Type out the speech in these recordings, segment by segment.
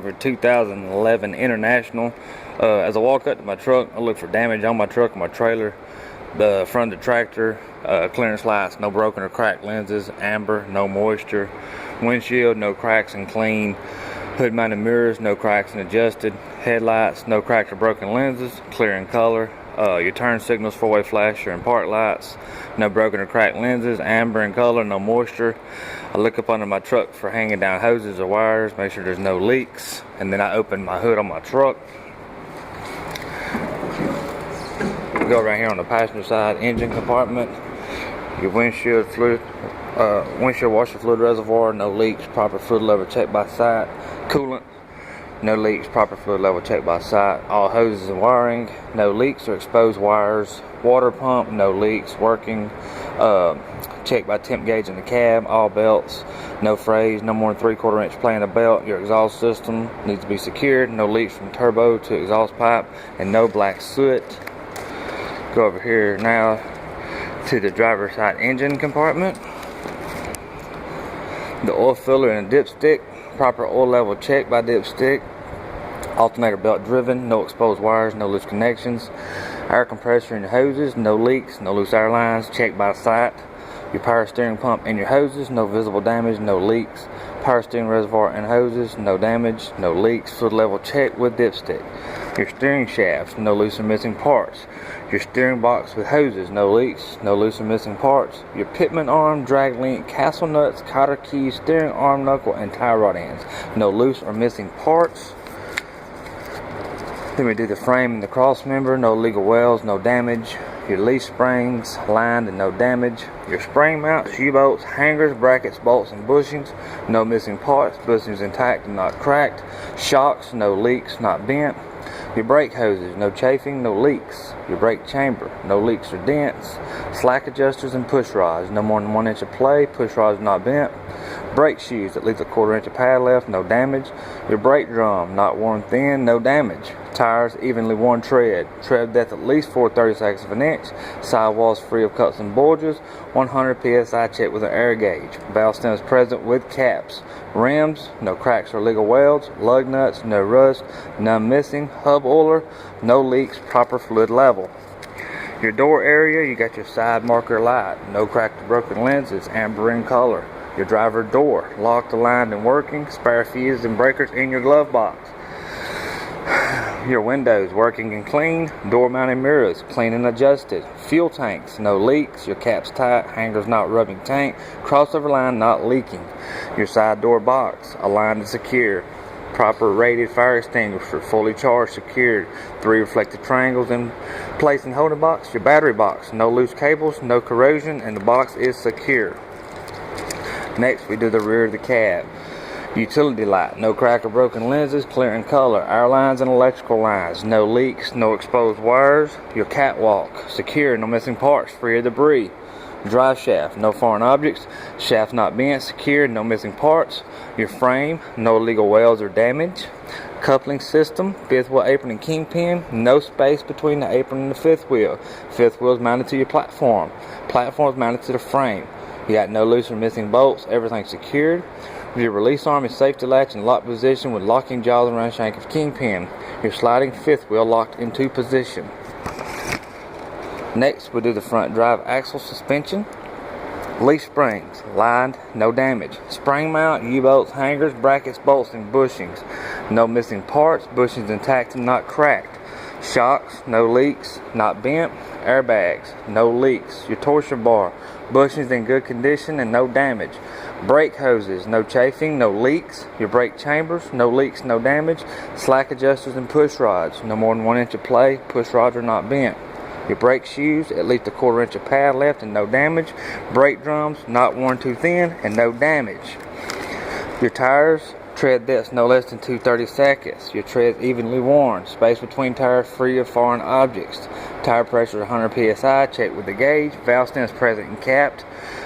for 2011 International. As I walk up to my truck, I look for damage on my truck and my trailer. The front of the tractor, clearance lights, no broken or cracked lenses, amber, no moisture. Windshield, no cracks and clean. Hood mounted mirrors, no cracks and adjusted. Headlights, no cracked or broken lenses, clear in color. Your turn signals, four-way flasher and park lights, no broken or cracked lenses, amber in color, no moisture. I look up under my truck for hanging down hoses or wires, make sure there's no leaks, and then I open my hood on my truck. Go right here on the passenger side engine compartment. Your windshield fluid, windshield washer fluid reservoir, no leaks, proper fluid level checked by site. Coolant, no leaks, proper fluid level checked by site. All hoses and wiring, no leaks or exposed wires. Water pump, no leaks, working. Checked by temp gauge in the cab. All belts, no frays, no more than 3/4 inch play in the belt. Your exhaust system needs to be secured. No leaks from turbo to exhaust pipe, and no black soot. Go over here now to the driver's side engine compartment. The oil filler and a dipstick, proper oil level check by dipstick. Alternator belt driven, no exposed wires, no loose connections. Air compressor and hoses, no leaks, no loose air lines, checked by sight. Your power steering pump and your hoses, no visible damage, no leaks. Power steering reservoir and hoses, no damage, no leaks. Fluid level check with dipstick. Your steering shafts, no loose or missing parts. Your steering box with hoses, no leaks, no loose or missing parts. Your pitman arm, drag link, castle nuts, cotter keys, steering arm knuckle, and tie rod ends, no loose or missing parts. Then we do the frame and the cross member, no legal welds, no damage. Your leaf springs, lined and no damage. Your spring mounts, U-bolts, hangers, brackets, bolts, and bushings, no missing parts, bushings intact and not cracked. Shocks, no leaks, not bent. Your brake hoses, no chafing, no leaks. Your brake chamber, no leaks or dents. Slack adjusters and push rods, no more than 1 inch of play, push rods not bent. Brake shoes, at least 1/4 inch of pad left, no damage. Your brake drum, not worn thin, no damage. Tires, evenly worn tread. Tread depth at least 4/32 of an inch. Sidewalls free of cuts and bulges. 100 psi check with an air gauge. Valve stems present with caps. Rims, no cracks or legal welds. Lug nuts, no rust, none missing. Hub oiler, no leaks, proper fluid level. Your door area, you got your side marker light. No cracked or broken lenses, amber in color. Your driver door, locked, aligned, and working. Spare fuses and breakers in your glove box. Your windows working and clean. Door mounted mirrors clean and adjusted. Fuel tanks, no leaks. Your caps tight, hangers not rubbing tank. Crossover line not leaking. Your side door box aligned and secure. Proper rated fire extinguisher, fully charged, secured. 3 reflective triangles in place and holding box. Your battery box, no loose cables, no corrosion, and the box is secure. Next, we do the rear of the cab. Utility light, no crack or broken lenses, clear in color. Air lines and electrical lines, no leaks, no exposed wires. Your catwalk, secure, no missing parts, free of debris. Drive shaft, no foreign objects. Shaft not bent, secured, no missing parts. Your frame, no illegal welds or damage. Coupling system, 5th wheel apron and kingpin, no space between the apron and the 5th wheel. 5th wheel is mounted to your platform. Platform is mounted to the frame. You got no loose or missing bolts, everything's secured. Your release arm is safety latch in lock position with locking jaws around shank of kingpin. Your sliding 5th wheel locked into position. Next, we do the front drive axle suspension. Leaf springs, lined, no damage. Spring mount, U-bolts, hangers, brackets, bolts, and bushings. No missing parts, bushings intact and not cracked. Shocks, no leaks, not bent. Airbags, no leaks. Your torsion bar, bushings in good condition and no damage. Brake hoses, no chafing, no leaks. Your brake chambers, no leaks, no damage. Slack adjusters and push rods, no more than 1 inch of play, push rods are not bent. Your brake shoes, at least 1/4 inch of pad left and no damage. Brake drums, not worn too thin and no damage. Your tires, tread depth no less than 2/32. Your treads evenly worn. Space between tires free of foreign objects. Tire pressure 100 psi, checked with the gauge. Valve stems present and capped.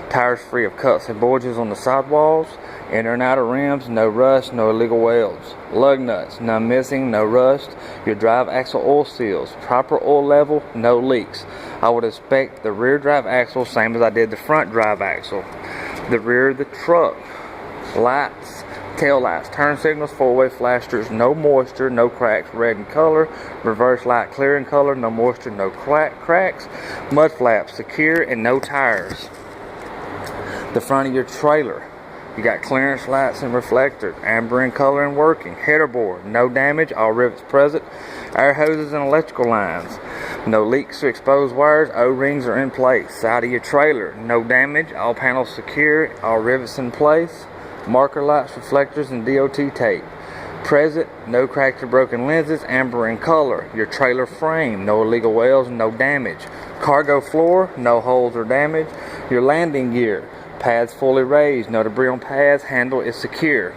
Tires free of cuts and bulges on the sidewalls. Inner and outer rims, no rust, no illegal welds. Lug nuts, none missing, no rust. Your drive axle oil seals, proper oil level, no leaks. I would inspect the rear drive axle same as I did the front drive axle. The rear of the truck, lights, tail lights, turn signals, four-way flashers, no moisture, no cracks, red in color, reverse light clear in color, no moisture, no cracks, mud flaps, secure, and no tires. The front of your trailer, you got clearance lights and reflectors, amber in color and working, header board, no damage, all rivets present, air hoses and electrical lines, no leaks or exposed wires, O-rings are in place. Side of your trailer, no damage, all panels secure, all rivets in place, marker lights, reflectors, and DOT tape. Present, no cracked or broken lenses, amber in color. Your trailer frame, no illegal welds, no damage. Cargo floor, no holes or damage. Your landing gear, pads fully raised, no debris on pads, handle is secure.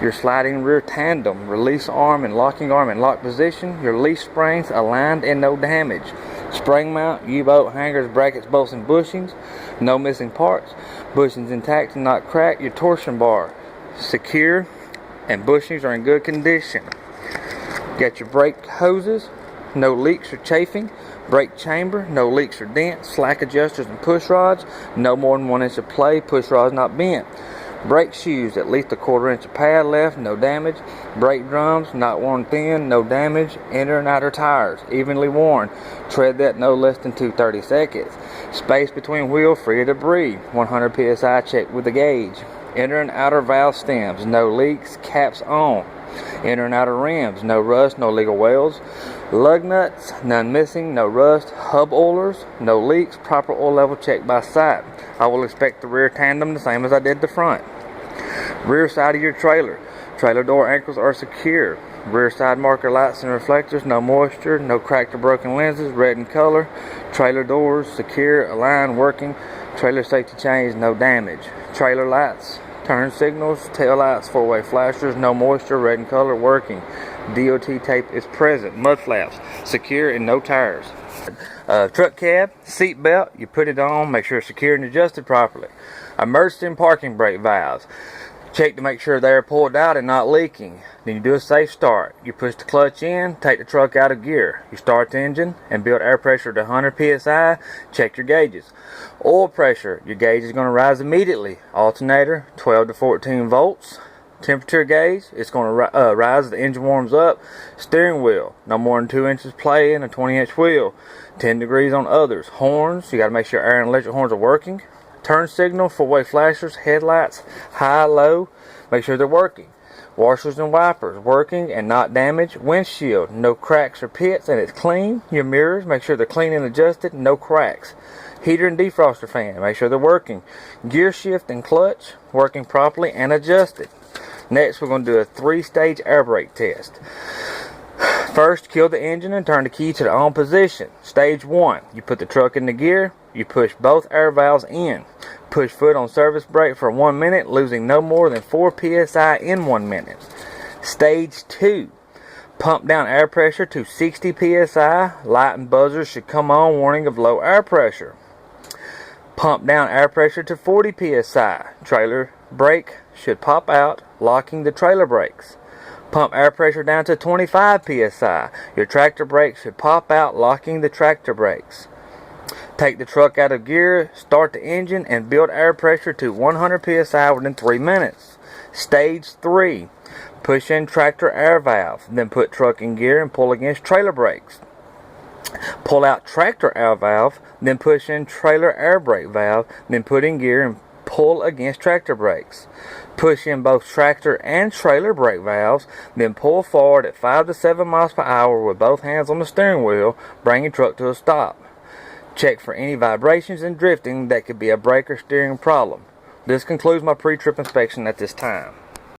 Your sliding rear tandem, release arm and locking arm in lock position. Your leaf springs aligned and no damage. Spring mount, U-bolt hangers, brackets, bolts, and bushings, no missing parts. Bushings intact and not cracked. Your torsion bar, secure, and bushings are in good condition. Got your brake hoses, no leaks or chafing. Brake chamber, no leaks or dents. Slack adjusters and push rods, no more than 1 inch of play, push rods not bent. Brake shoes, at least a 1/4 inch of pad left, no damage. Brake drums, not worn thin, no damage. Inner and outer tires, evenly worn. Tread that no less than 2/30 seconds. Space between wheel, free of debris. 100 psi check with the gauge. Inner and outer valve stems, no leaks, caps on. Inner and outer rims, no rust, no legal welds. Lug nuts, none missing, no rust. Hub oilers, no leaks, proper oil level checked by sight. I will inspect the rear tandem the same as I did the front. Rear side of your trailer, trailer door ankles are secure. Rear side marker lights and reflectors, no moisture, no cracked or broken lenses, red in color. Trailer doors, secure, aligned, working. Trailer safety chains, no damage. Trailer lights, turn signals, tail lights, four-way flashers, no moisture, red in color, working. DOT tape is present. Mud flaps, secure, and no tires. Truck cab, seat belt, you put it on, make sure it's secure and adjusted properly. Emergency and parking brake valves. Check to make sure they are pulled out and not leaking. Then you do a safe start. You push the clutch in, take the truck out of gear. You start the engine and build air pressure to 100 psi. Check your gauges. Oil pressure, your gauge is going to rise immediately. Alternator, 12 to 14 volts. Temperature gauge, it's going to rise as the engine warms up. Steering wheel, no more than 2 inches play in a 20-inch wheel. 10 degrees on others. Horns, you got to make sure air and electric horns are working. Turn signal, four-way flashers, headlights, high, low, make sure they're working. Washers and wipers, working and not damaged. Windshield, no cracks or pits and it's clean. Your mirrors, make sure they're clean and adjusted, no cracks. Heater and defroster fan, make sure they're working. Gear shift and clutch, working properly and adjusted. Next, we're going to do a 3-stage air brake test. First, kill the engine and turn the key to the on position. Stage 1, you put the truck in the gear, you push both air valves in. Push foot on service brake for 1 minute, losing no more than 4 psi in 1 minute. Stage 2, pump down air pressure to 60 psi. Light and buzzers should come on, warning of low air pressure. Pump down air pressure to 40 psi. Trailer brake should pop out, locking the trailer brakes. Pump air pressure down to 25 psi. Your tractor brake should pop out, locking the tractor brakes. Take the truck out of gear, start the engine, and build air pressure to 100 psi within 3 minutes. Stage 3, push in tractor air valve, then put truck in gear and pull against trailer brakes. Pull out tractor air valve, then push in trailer air brake valve, then put in gear and pull against tractor brakes. Push in both tractor and trailer brake valves, then pull forward at 5 to 7 miles per hour with both hands on the steering wheel, bringing truck to a stop. Check for any vibrations and drifting that could be a brake or steering problem. This concludes my pre-trip inspection at this time.